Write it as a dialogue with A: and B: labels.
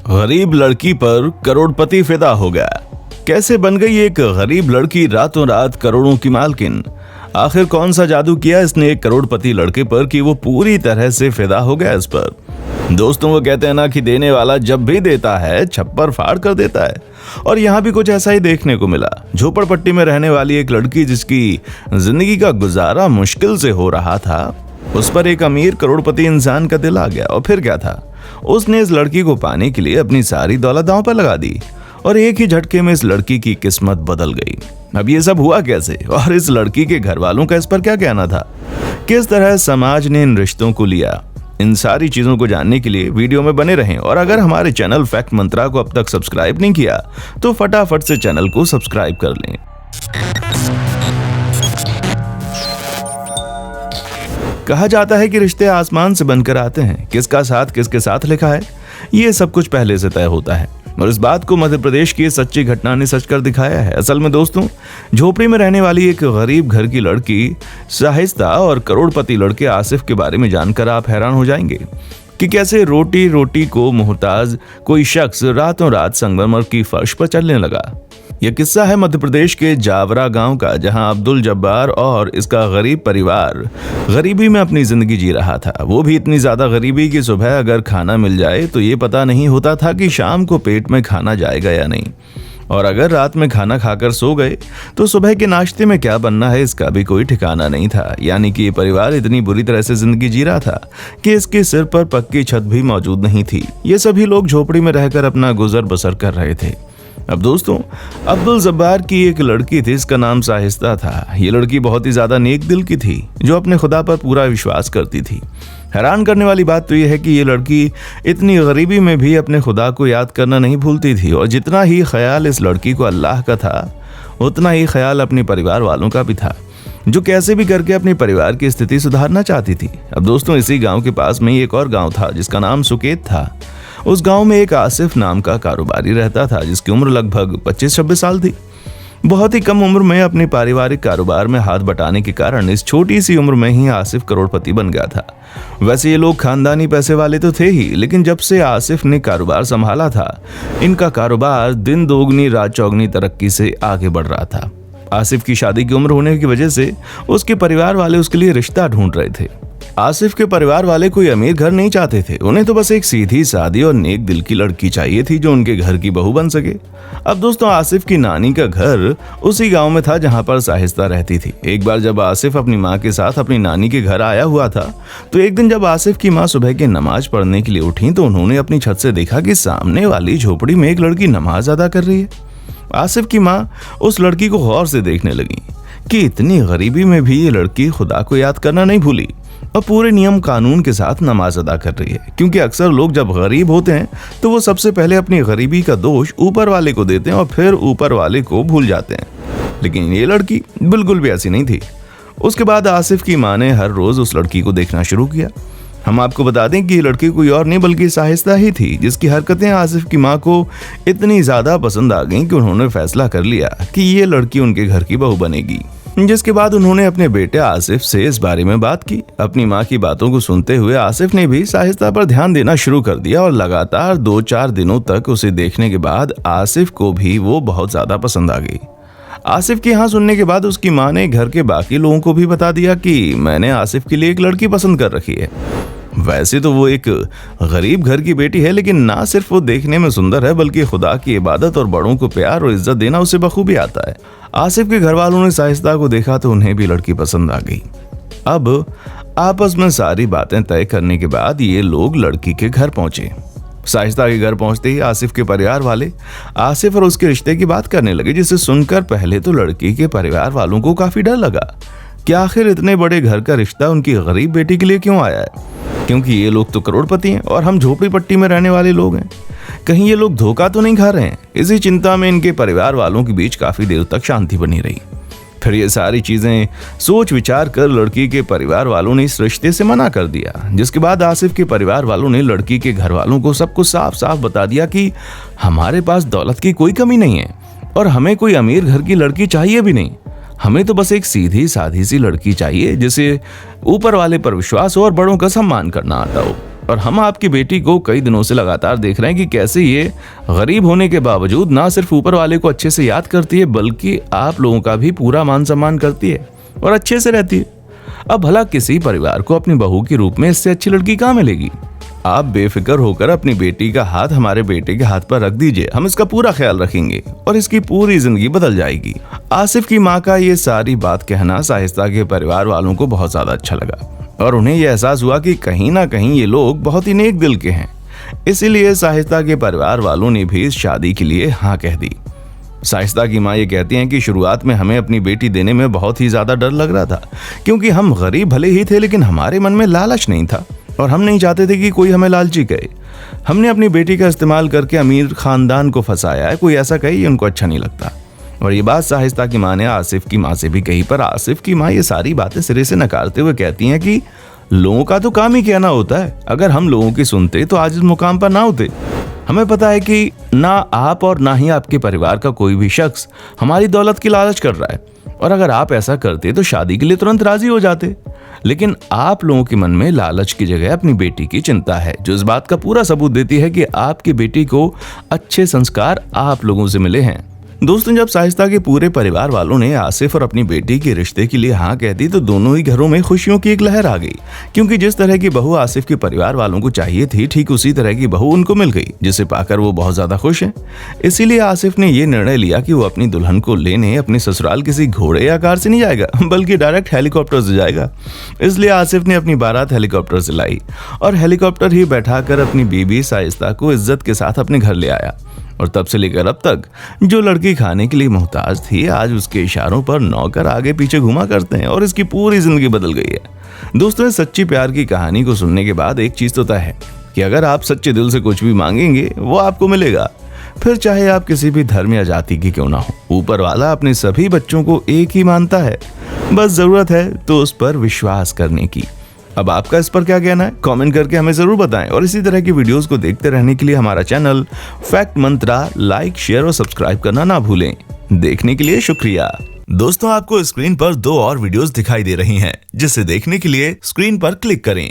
A: गरीब लड़की पर करोड़पति फिदा हो गया। कैसे बन गई एक गरीब लड़की रातों रात करोड़ों की मालकिन? आखिर कौन सा जादू किया इसने एक करोड़पति लड़के पर कि वो पूरी तरह से फिदा हो गया इस पर? दोस्तों, वो कहते हैं ना कि देने वाला जब भी देता है छप्पर फाड़ कर देता है। और यहाँ भी कुछ ऐसा ही देखने को मिला। झोपड़पट्टी में रहने वाली एक लड़की जिसकी जिंदगी का गुजारा मुश्किल से हो रहा था, उस पर एक अमीर करोड़पति इंसान का दिल आ गया। और फिर क्या था, उसने इस लड़की को पाने के लिए अपनी सारी दौलत दांव पर लगा दी और एक ही झटके में इस लड़की की किस्मत बदल गई। अब ये सब हुआ कैसे और इस लड़की के घर वालों का इस पर क्या कहना था? किस तरह समाज ने इन रिश्तों को लिया? इन सारी चीजों को जानने के लिए वीडियो में बने रहें। और अगर हमारे चैनल फैक्ट मंत्रा को अब तक सब्सक्राइब नहीं किया तो फटाफट से चैनल को सब्सक्राइब कर लें। कहा जाता है कि रिश्ते आसमान से बनकर आते हैं। किसका साथ किसके साथ लिखा है, ये सब कुछ पहले से तय होता है और इस बात को मध्य प्रदेश की सच्ची घटना ने सच कर दिखाया है। असल में दोस्तों, झोपड़ी में रहने वाली एक गरीब घर की लड़की शाइस्ता और करोड़पति लड़के आसिफ के बारे में जानकर आप हैरान हो जाएंगे कि कैसे रोटी रोटी को मोहताज कोई शख्स रातों रात संगमरमर की फर्श पर चलने लगा। यह किस्सा है मध्य प्रदेश के जावरा गांव का, जहां अब्दुल जब्बार और इसका गरीब परिवार गरीबी में अपनी जिंदगी जी रहा था। वो भी इतनी ज्यादा गरीबी कि सुबह अगर खाना मिल जाए तो ये पता नहीं होता था कि शाम को पेट में खाना जाएगा या नहीं, और अगर रात में खाना खाकर सो गए तो सुबह के नाश्ते में क्या बनना है इसका भी कोई ठिकाना नहीं था। यानी कि ये परिवार इतनी बुरी तरह से जिंदगी जी रहा था कि इसके सिर पर पक्की छत भी मौजूद नहीं थी। ये सभी लोग झोपड़ी में रहकर अपना गुजर बसर कर रहे थे। अब दोस्तों, अब्दुल जब्बार की एक लड़की थी, इसका नाम शाइस्ता था। ये लड़की बहुत ही ज्यादा नेक दिल की थी, जो अपने खुदा पर पूरा विश्वास करती थी। हैरान करने वाली बात तो यह है कि ये लड़की इतनी गरीबी में भी अपने खुदा को याद करना नहीं भूलती थी, और जितना ही ख्याल इस लड़की को अल्लाह का था, उतना ही ख्याल अपने परिवार वालों का भी था, जो कैसे भी करके अपने परिवार की स्थिति सुधारना चाहती थी। अब दोस्तों, इसी गाँव के पास में ही एक और गाँव था जिसका नाम सुकेत था। उस गांव में एक आसिफ नाम का कारोबारी रहता था, जिसकी उम्र लगभग 25-26 साल थी। बहुत ही कम उम्र में अपने पारिवारिक कारोबार में हाथ बटाने के कारण इस छोटी सी उम्र में ही आसिफ करोड़पति बन गया था। वैसे ये लोग खानदानी पैसे वाले तो थे ही, लेकिन जब से आसिफ ने कारोबार संभाला था, इनका कारोबार दिन दोगुनी रात चौगुनी तरक्की से आगे बढ़ रहा था। आसिफ की शादी की उम्र होने की वजह से उसके परिवार वाले उसके लिए रिश्ता ढूंढ रहे थे। आसिफ के परिवार वाले कोई अमीर घर नहीं चाहते थे, उन्हें तो बस एक सीधी सादी और नेक दिल की लड़की चाहिए थी जो उनके घर की बहू बन सके। अब दोस्तों, आसिफ की नानी का घर उसी गांव में था जहां पर शाइस्ता रहती थी। एक बार जब आसिफ अपनी माँ के साथ अपनी नानी के घर आया हुआ था, तो एक दिन जब आसिफ की माँ सुबह की नमाज पढ़ने के लिए उठी तो उन्होंने अपनी छत से देखा कि सामने वाली झोपड़ी में एक लड़की नमाज अदा कर रही है। आसिफ की माँ उस लड़की को गौर से देखने लगी कि इतनी गरीबी में भी ये लड़की खुदा को याद करना नहीं भूली और पूरे नियम कानून के साथ नमाज अदा कर रही है। क्योंकि अक्सर लोग जब गरीब होते हैं तो वो सबसे पहले अपनी गरीबी का दोष ऊपर वाले को देते हैं और फिर ऊपर वाले को भूल जाते हैं, लेकिन ये लड़की बिल्कुल भी ऐसी नहीं थी। उसके बाद आसिफ की माँ ने हर रोज उस लड़की को देखना शुरू किया। हम आपको बता दें कि ये लड़की कोई और नहीं बल्कि शाइस्ता ही थी, जिसकी हरकतें आसिफ की माँ को इतनी ज्यादा पसंद आ गईं कि उन्होंने फैसला कर लिया कि ये लड़की उनके घर की बहू बनेगी। जिसके बाद उन्होंने अपने बेटे आसिफ से इस बारे में बात की। अपनी माँ की बातों को सुनते हुए आसिफ ने भी शाइस्ता पर ध्यान देना शुरू कर दिया और लगातार 2-4 दिनों तक उसे देखने के बाद आसिफ को भी वो बहुत ज्यादा पसंद आ गई। आसिफ की हाँ सुनने के बाद उसकी माँ ने घर के बाकी लोगों को भी बता दिया कि मैंने आसिफ के लिए एक लड़की पसंद कर रखी है। वैसे तो वो एक गरीब घर की बेटी है, लेकिन ना सिर्फ वो देखने में सुंदर है बल्कि खुदा की इबादत और बड़ों को प्यार और इज्जत देना उसे बखूबी आता है। आसिफ के घर वालों ने शाइस्ता को देखा तो उन्हें भी लड़की पसंद आ गई। अब आपस में सारी बातें तय करने के बाद ये लोग लड़की के घर पहुंचे। शाइस्ता के घर पहुंचते ही आसिफ के परिवार वाले आसिफ और उसके रिश्ते की बात करने लगे, जिसे सुनकर पहले तो लड़की के परिवार वालों को काफी डर लगा कि आखिर इतने बड़े घर का रिश्ता उनकी गरीब बेटी के लिए क्यों आया है, क्योंकि ये लोग तो करोड़पति हैं और हम झोपड़ी पट्टी में रहने वाले लोग हैं। कहीं ये लोग धोखा तो नहीं खा रहे हैं। इसी चिंता में इनके परिवार वालों के बीच काफी देर तक शांति बनी रही। फिर ये सारी चीजें सोच विचार कर लड़की के परिवार वालों ने इस रिश्ते से मना कर दिया, जिसके बाद आसिफ के परिवार वालों ने लड़की के घर वालों को सब कुछ साफ साफ बता दिया कि हमारे पास दौलत की कोई कमी नहीं है और हमें कोई अमीर घर की लड़की चाहिए भी नहीं। हमें तो बस एक सीधी साधी सी लड़की चाहिए जिसे ऊपर वाले पर विश्वास हो और बड़ों का सम्मान करना आता हो। और हम आपकी बेटी को कई दिनों से लगातार देख रहे हैं कि कैसे ये गरीब होने के बावजूद ना सिर्फ ऊपर वाले को अच्छे से याद करती है, बल्कि आप लोगों का भी पूरा मान सम्मान करती है और अच्छे से रहती है। अब भला किसी परिवार को अपनी बहू के रूप में इससे अच्छी लड़की कहाँ मिलेगी? आप बेफिक्र होकर अपनी बेटी का हाथ हमारे बेटे के हाथ पर रख दीजिए, हम इसका पूरा ख्याल रखेंगे और इसकी पूरी जिंदगी बदल जाएगी। आसिफ की माँ का ये सारी बात कहना शाइस्ता के परिवार वालों को बहुत ज्यादा अच्छा लगा और उन्हें यह एहसास हुआ कि कहीं ना कहीं ये लोग बहुत ही नेक दिल के हैं। इसीलिए शाइस्ता के परिवार वालों ने भी इस शादी के लिए हाँ कह दी। शाइस्ता की माँ ये कहती हैं कि शुरुआत में हमें अपनी बेटी देने में बहुत ही ज्यादा डर लग रहा था, क्योंकि हम गरीब भले ही थे लेकिन हमारे मन में लालच नहीं था और हम नहीं चाहते थे कि कोई हमें लालची कहे। हमने अपनी बेटी का इस्तेमाल करके अमीर खानदान को फंसाया है, कोई ऐसा कहे ये उनको अच्छा नहीं लगता। और ये बात शाइस्ता की माँ ने आसिफ की माँ से भी कही, पर आसिफ की माँ ये सारी बातें सिरे से नकारते हुए कहती हैं कि लोगों का तो काम ही कहना होता है, अगर हम लोगों की सुनते तो आज इस मुकाम पर ना होते। हमें पता है कि ना आप और ना ही आपके परिवार का कोई भी शख्स हमारी दौलत की लालच कर रहा है, और अगर आप ऐसा करते तो शादी के लिए तुरंत राजी हो जाते। लेकिन आप लोगों के मन में लालच की जगह अपनी बेटी की चिंता है, जो इस बात का पूरा सबूत देती है कि आपकी बेटी को अच्छे संस्कार आप लोगों से मिले हैं। दोस्तों, जब शाइस्ता के पूरे परिवार वालों ने आसिफ और अपनी बेटी के रिश्ते के लिए हाँ कह दी तो दोनों ही घरों में खुशियों की एक लहर आ गई, क्योंकि जिस तरह की बहू आसिफ के परिवार वालों को चाहिए थी, ठीक उसी तरह की बहू उनको मिल गई, जिसे पाकर वो बहुत ज्यादा खुश हैं। इसीलिए आसिफ ने ये निर्णय लिया कि वो अपनी दुल्हन को लेने अपने ससुराल किसी घोड़े या कार से नहीं जाएगा, बल्कि डायरेक्ट हेलीकॉप्टर से जाएगा। इसलिए आसिफ ने अपनी बारात हेलीकॉप्टर से लाई और हेलीकॉप्टर ही बैठाकर अपनी बीबी शाइस्ता को इज्जत के साथ अपने घर ले आया। और तब से लेकर अब तक जो लड़की खाने के लिए मोहताज थी, आज उसके इशारों पर नौकर आगे पीछे घुमा करते हैं और इसकी पूरी जिंदगी बदल गई है। दोस्तों, इस सच्ची प्यार की कहानी को सुनने के बाद एक चीज तो तय है कि अगर आप सच्चे दिल से कुछ भी मांगेंगे वो आपको मिलेगा, फिर चाहे आप किसी भी धर्म या जाति की क्यों ना हो। ऊपर वाला अपने सभी बच्चों को एक ही मानता है, बस जरूरत है तो उस पर विश्वास करने की। अब आपका इस पर क्या कहना है? कमेंट करके हमें जरूर बताएं और इसी तरह की वीडियोस को देखते रहने के लिए हमारा चैनल फैक्ट मंत्रा लाइक, शेयर और सब्सक्राइब करना ना भूलें। देखने के लिए शुक्रिया। दोस्तों, आपको स्क्रीन पर 2 और वीडियोस दिखाई दे रही हैं, जिसे देखने के लिए स्क्रीन पर क्लिक करें।